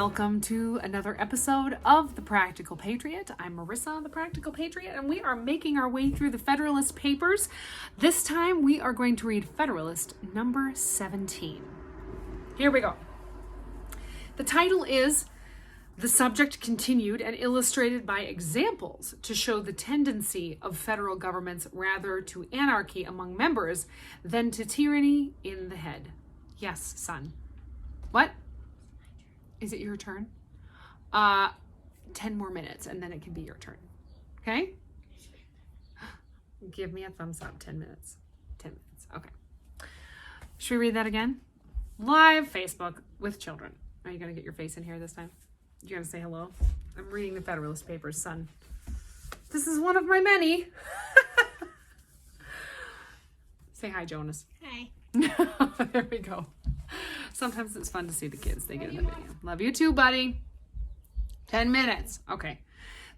Welcome to another episode of The Practical Patriot. I'm Marissa, The Practical Patriot, and we are making our way through the Federalist Papers. This time we are going to read Federalist number 17. Here we go. The title is The Subject Continued and Illustrated by Examples to Show the Tendency of Federal Governments Rather to Anarchy Among Members Than to Tyranny in the Head. Yes, son. What? Is it your turn? 10 more minutes and then it can be your turn. Okay? Give me a thumbs up. 10 minutes. 10 minutes. Okay. Should we read that again? Live Facebook with children. Are you going to get your face in here this time? You going to say hello? I'm reading the Federalist Papers, son. This is one of my many. Say hi, Jonas. Hi. There we go. Sometimes it's fun to see the kids. They get in the video. Love you too, buddy. 10 minutes. Okay.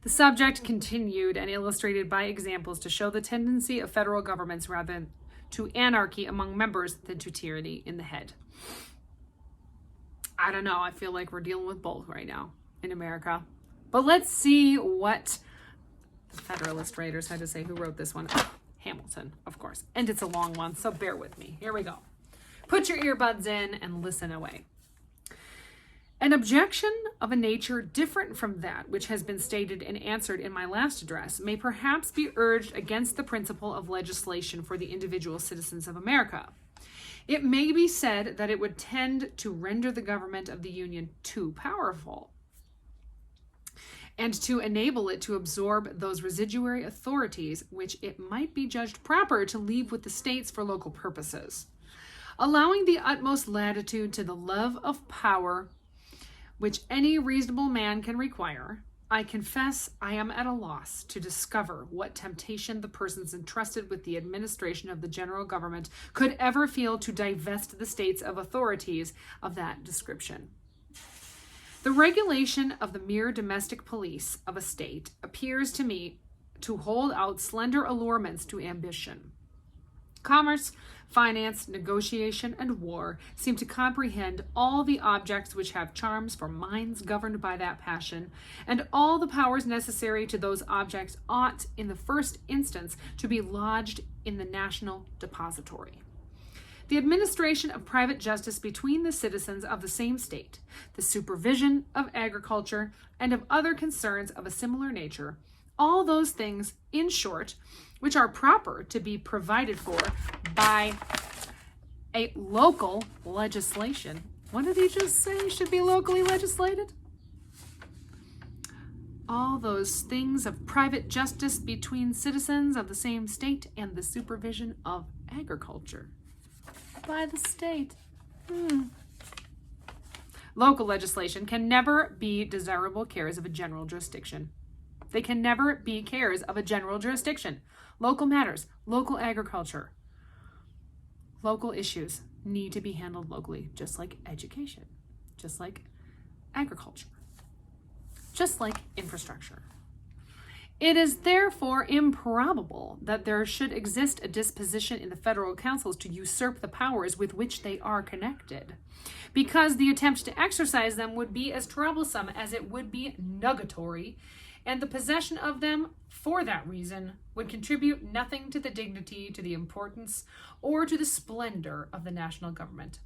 The subject continued and illustrated by examples to show the tendency of federal governments rather to anarchy among members than to tyranny in the head. I don't know. I feel like we're dealing with both right now in America. But let's see what the Federalist writers had to say. Who wrote this one? Oh, Hamilton, of course. And it's a long one, so bear with me. Here we go. Put your earbuds in and listen away. An objection of a nature different from that which has been stated and answered in my last address may perhaps be urged against the principle of legislation for the individual citizens of America. It may be said that it would tend to render the government of the Union too powerful and to enable it to absorb those residuary authorities which it might be judged proper to leave with the states for local purposes. Allowing the utmost latitude to the love of power which any reasonable man can require, I confess I am at a loss to discover what temptation the persons entrusted with the administration of the general government could ever feel to divest the states of authorities of that description. The regulation of the mere domestic police of a state appears to me to hold out slender allurements to ambition. Commerce, finance, negotiation, and war seem to comprehend all the objects which have charms for minds governed by that passion, and all the powers necessary to those objects ought, in the first instance, to be lodged in the national depository. The administration of private justice between the citizens of the same state, the supervision of agriculture, and of other concerns of a similar nature, all those things, in short, which are proper to be provided for by a local legislation. What did he just say should be locally legislated? All those things of private justice between citizens of the same state and the supervision of agriculture by the state. Local legislation can never be desirable cares of a general jurisdiction. They can never be cares of a general jurisdiction. Local matters, local agriculture, local issues need to be handled locally, just like education, just like agriculture, just like infrastructure. It is therefore improbable that there should exist a disposition in the federal councils to usurp the powers with which they are connected, because the attempt to exercise them would be as troublesome as it would be nugatory, and the possession of them, for that reason, would contribute nothing to the dignity, to the importance, or to the splendor of the national government.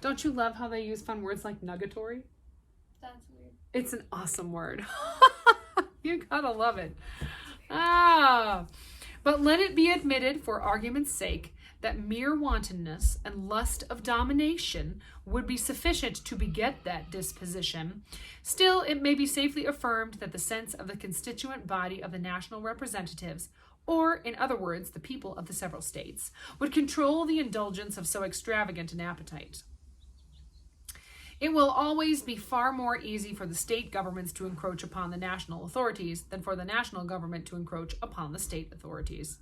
Don't you love how they use fun words like nugatory? That's weird. It's an awesome word. You gotta love it. But let it be admitted, for argument's sake, that mere wantonness and lust of domination would be sufficient to beget that disposition. Still, it may be safely affirmed that the sense of the constituent body of the national representatives, or, in other words, the people of the several states, would control the indulgence of so extravagant an appetite. It will always be far more easy for the state governments to encroach upon the national authorities than for the national government to encroach upon the state authorities.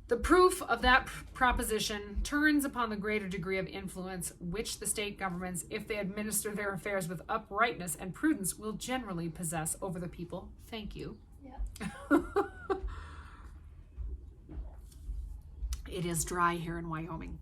The proof of that proposition turns upon the greater degree of influence which the state governments, if they administer their affairs with uprightness and prudence, will generally possess over the people. Thank you. Yeah. It is dry here in Wyoming.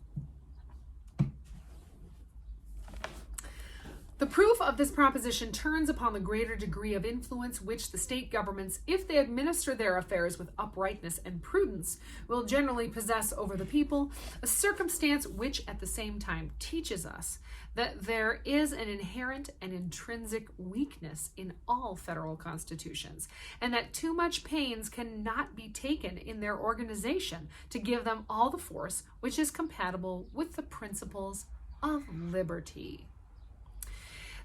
The proof of this proposition turns upon the greater degree of influence which the state governments, if they administer their affairs with uprightness and prudence, will generally possess over the people, a circumstance which at the same time teaches us that there is an inherent and intrinsic weakness in all federal constitutions, and that too much pains cannot be taken in their organization to give them all the force which is compatible with the principles of liberty.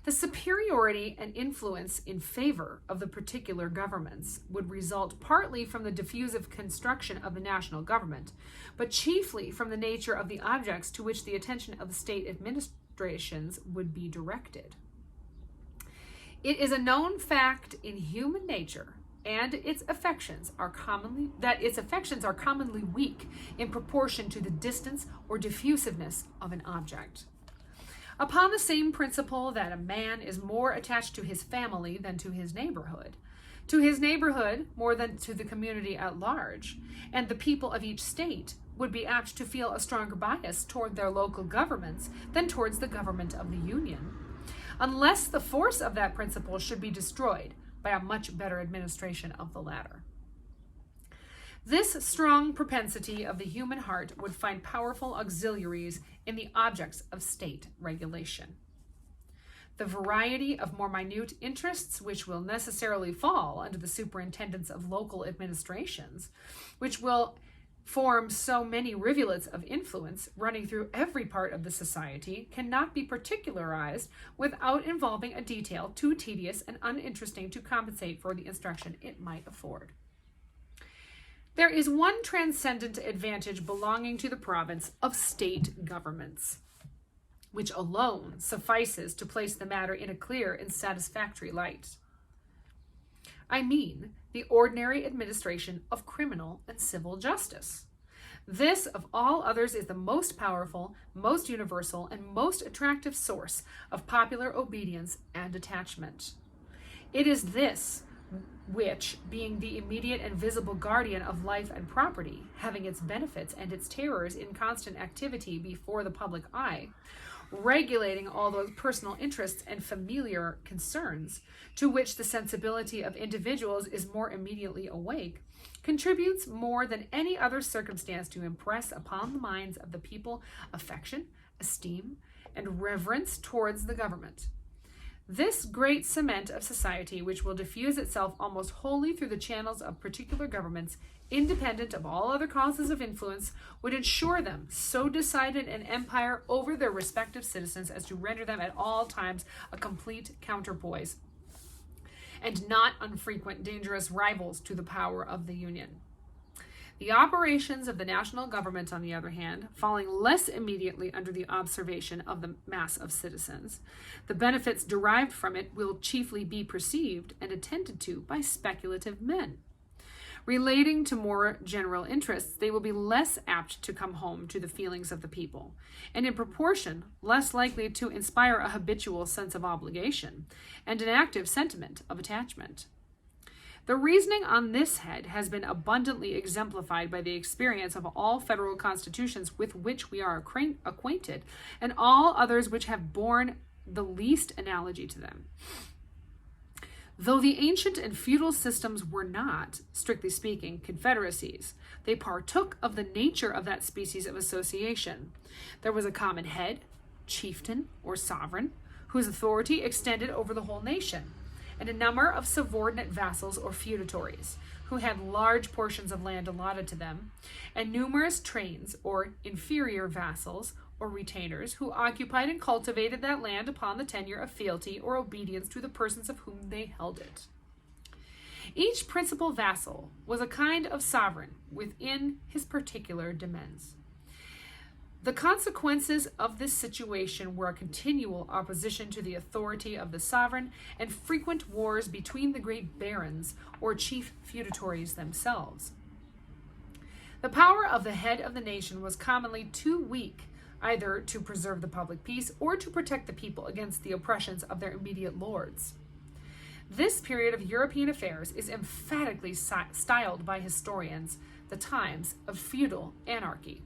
The superiority and influence in favor of the particular governments would result partly from the diffusive construction of the national government, but chiefly from the nature of the objects to which the attention of the state administrations would be directed. It is a known fact in human nature and its affections are commonly weak in proportion to the distance or diffusiveness of an object. Upon the same principle that a man is more attached to his family than to his neighborhood more than to the community at large, and the people of each state would be apt to feel a stronger bias toward their local governments than towards the government of the Union, unless the force of that principle should be destroyed by a much better administration of the latter. This strong propensity of the human heart would find powerful auxiliaries in the objects of state regulation. The variety of more minute interests which will necessarily fall under the superintendence of local administrations, which will form so many rivulets of influence running through every part of the society, cannot be particularized without involving a detail too tedious and uninteresting to compensate for the instruction it might afford. There is one transcendent advantage belonging to the province of state governments, which alone suffices to place the matter in a clear and satisfactory light. I mean the ordinary administration of criminal and civil justice. This, of all others, is the most powerful, most universal, and most attractive source of popular obedience and attachment. It is this which, being the immediate and visible guardian of life and property, having its benefits and its terrors in constant activity before the public eye, regulating all those personal interests and familiar concerns to which the sensibility of individuals is more immediately awake, contributes more than any other circumstance to impress upon the minds of the people affection, esteem, and reverence towards the government. This great cement of society, which will diffuse itself almost wholly through the channels of particular governments, independent of all other causes of influence, would ensure them so decided an empire over their respective citizens as to render them at all times a complete counterpoise, and not unfrequent dangerous rivals to the power of the Union. The operations of the national government, on the other hand, falling less immediately under the observation of the mass of citizens, the benefits derived from it will chiefly be perceived and attended to by speculative men. Relating to more general interests, they will be less apt to come home to the feelings of the people, and in proportion less likely to inspire a habitual sense of obligation and an active sentiment of attachment. The reasoning on this head has been abundantly exemplified by the experience of all federal constitutions with which we are acquainted, and all others which have borne the least analogy to them. Though the ancient and feudal systems were not, strictly speaking, confederacies, they partook of the nature of that species of association. There was a common head, chieftain, or sovereign, whose authority extended over the whole nation, and a number of subordinate vassals or feudatories, who had large portions of land allotted to them, and numerous trains or inferior vassals or retainers, who occupied and cultivated that land upon the tenure of fealty or obedience to the persons of whom they held it. Each principal vassal was a kind of sovereign within his particular demesnes. The consequences of this situation were a continual opposition to the authority of the sovereign and frequent wars between the great barons or chief feudatories themselves. The power of the head of the nation was commonly too weak either to preserve the public peace or to protect the people against the oppressions of their immediate lords. This period of European affairs is emphatically styled by historians the times of feudal anarchy.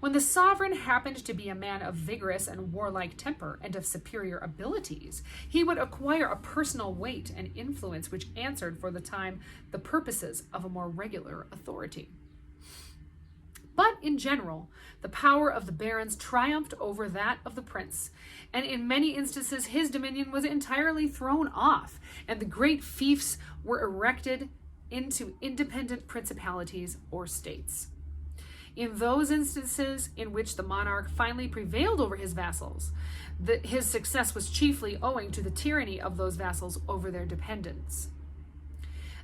When the sovereign happened to be a man of vigorous and warlike temper and of superior abilities, he would acquire a personal weight and influence which answered for the time the purposes of a more regular authority. But in general, the power of the barons triumphed over that of the prince, and in many instances his dominion was entirely thrown off, and the great fiefs were erected into independent principalities or states. In those instances in which the monarch finally prevailed over his vassals, his success was chiefly owing to the tyranny of those vassals over their dependents.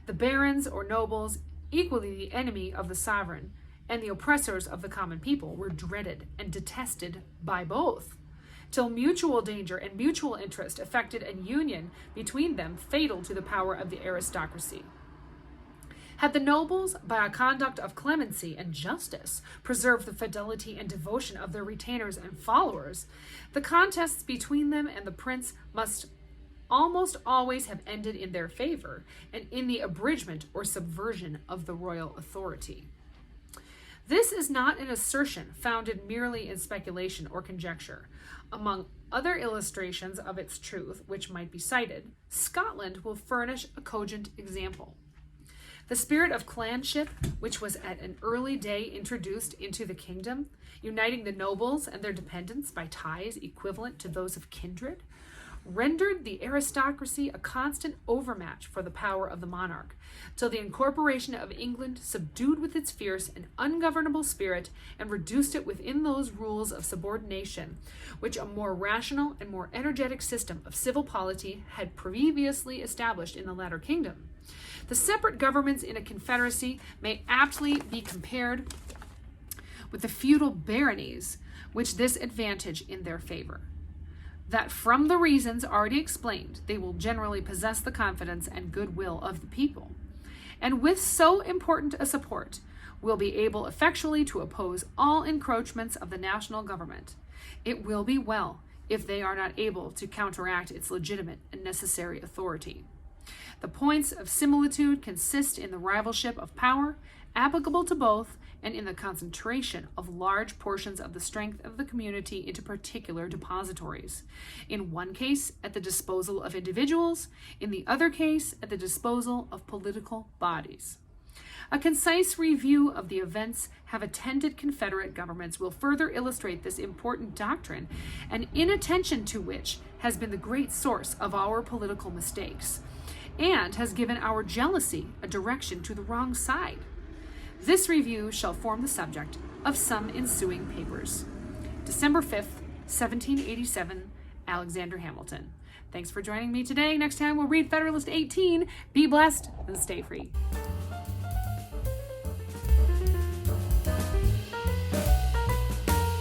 The barons or nobles, equally the enemy of the sovereign, and the oppressors of the common people, were dreaded and detested by both, till mutual danger and mutual interest effected a union between them fatal to the power of the aristocracy. Had the nobles, by a conduct of clemency and justice, preserved the fidelity and devotion of their retainers and followers, the contests between them and the prince must almost always have ended in their favor and in the abridgment or subversion of the royal authority. This is not an assertion founded merely in speculation or conjecture. Among other illustrations of its truth which might be cited, Scotland will furnish a cogent example. The spirit of clanship, which was at an early day introduced into the kingdom, uniting the nobles and their dependents by ties equivalent to those of kindred, rendered the aristocracy a constant overmatch for the power of the monarch, till the incorporation of England subdued with its fierce and ungovernable spirit and reduced it within those rules of subordination which a more rational and more energetic system of civil polity had previously established in the latter kingdom. The separate governments in a confederacy may aptly be compared with the feudal baronies, which this advantage in their favor, that from the reasons already explained, they will generally possess the confidence and goodwill of the people, and with so important a support, will be able effectually to oppose all encroachments of the national government. It will be well if they are not able to counteract its legitimate and necessary authority. The points of similitude consist in the rivalship of power, applicable to both, and in the concentration of large portions of the strength of the community into particular depositories. In one case, at the disposal of individuals, in the other case, at the disposal of political bodies. A concise review of the events have attended Confederate governments will further illustrate this important doctrine, and inattention to which has been the great source of our political mistakes, and has given our jealousy a direction to the wrong side. This review shall form the subject of some ensuing papers. December 5th, 1787, Alexander Hamilton. Thanks for joining me today. Next time we'll read Federalist 18. Be blessed and stay free.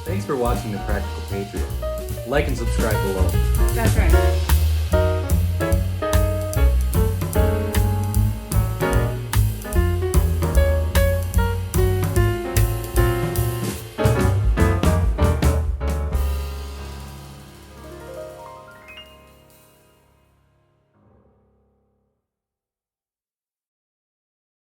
Thanks for watching The Practical Patriot. Like and subscribe below. That's right.